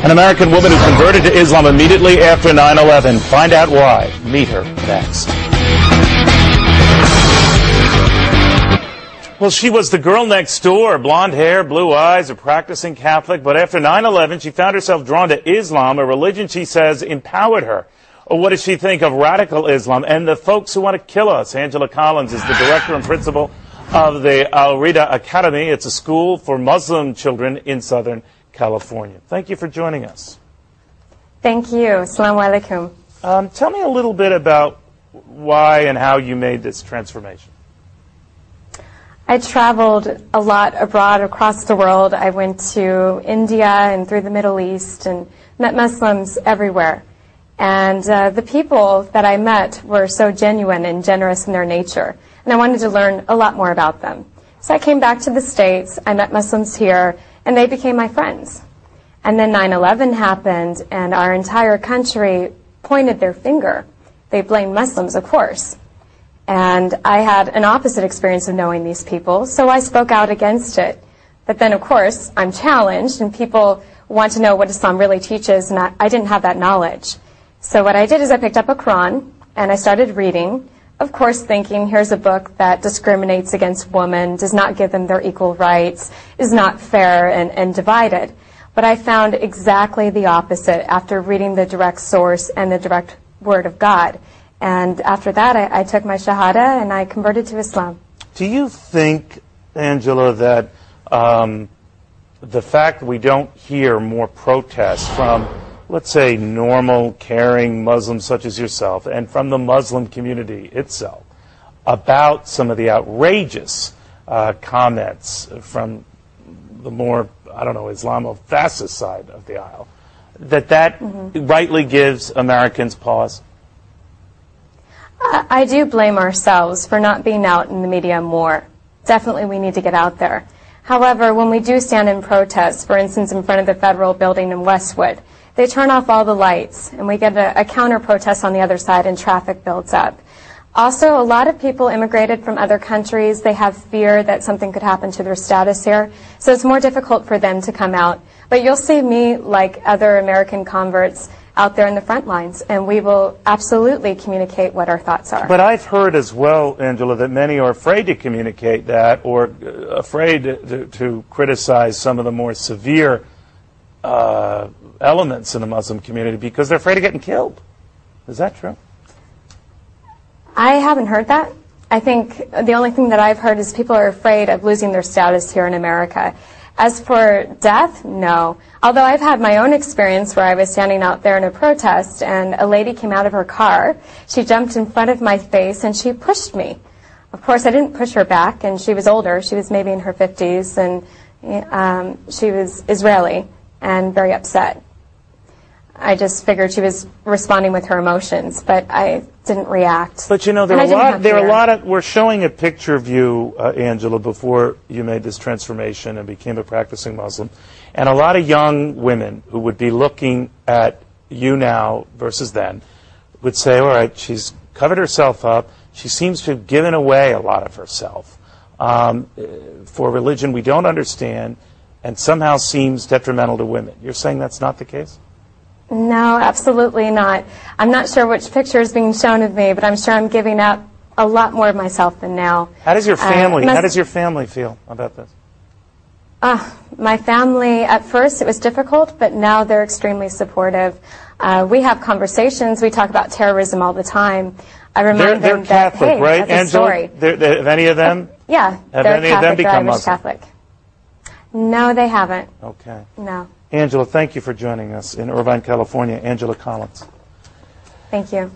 An American woman who converted to Islam immediately after 9/11. Find out why. Meet her next. Well, she was the girl next door, blonde hair, blue eyes, a practicing Catholic. But after 9/11, she found herself drawn to Islam, a religion she says empowered her. What does she think of radical Islam and the folks who want to kill us? Angela Collins is the director and principal of the Al Rida Academy. It's a school for Muslim children in Southern California. Thank you for joining us. Thank you. Assalamu alaikum. Tell me a little bit about why and how you made this transformation. I traveled a lot abroad across the world. I went to India and through the Middle East and met Muslims everywhere. And the people that I met were so genuine and generous in their nature. And I wanted to learn a lot more about them. So I came back to the States, I met Muslims here, and they became my friends. And then 9/11 happened, and our entire country pointed their finger. They blamed Muslims, of course. And I had an opposite experience of knowing these people, so I spoke out against it. But then, of course, I'm challenged, and people want to know what Islam really teaches, and I didn't have that knowledge. So what I did is I picked up a Quran, and I started reading, of course thinking, here's a book that discriminates against women, does not give them their equal rights, is not fair and divided. But I found exactly the opposite after reading the direct source and the direct word of God. And after that, I took my Shahada and I converted to Islam. Do you think, Angela, that the fact that we don't hear more protests from, let's say, normal, caring Muslims such as yourself and from the Muslim community itself about some of the outrageous comments from the more, I don't know, Islamofascist side of the aisle, that rightly gives Americans pause? I do blame ourselves for not being out in the media more. Definitely we need to get out there. However, when we do stand in protest, for instance, in front of the federal building in Westwood, they turn off all the lights, and we get a counter-protest on the other side, and traffic builds up. Also, a lot of people immigrated from other countries. They have fear that something could happen to their status here, so it's more difficult for them to come out. But you'll see me, like other American converts, out there in the front lines, and we will absolutely communicate what our thoughts are. But I've heard as well, Angela, that many are afraid to communicate that or afraid to criticize some of the more severe elements in the Muslim community because they're afraid of getting killed. Is that true? I haven't heard that. I think the only thing that I've heard is people are afraid of losing their status here in America. As for death, no. Although I've had my own experience where I was standing out there in a protest and a lady came out of her car. She jumped in front of my face and she pushed me. Of course, I didn't push her back, and she was older. She was maybe in her 50s, and she was Israeli and very upset. I just figured she was responding with her emotions, but I didn't react. But you know, we're showing a picture of you, Angela, before you made this transformation and became a practicing Muslim. And a lot of young women who would be looking at you now versus then would say, all right, she's covered herself up. She seems to have given away a lot of herself for a religion we don't understand and somehow seems detrimental to women. You're saying that's not the case? No, absolutely not. I'm not sure which picture is being shown of me, but I'm sure I'm giving up a lot more of myself than now. How does your family feel about this? My family, at first it was difficult, but now they're extremely supportive. We have conversations. We talk about terrorism all the time. I remind them that, Catholic, hey, right, that's Angela? a story. Have any of them? Yeah, have they're any Catholic, of them become Irish Muslim? Catholic. No, they haven't. Okay. No. Angela, thank you for joining us in Irvine, California. Angela Collins. Thank you.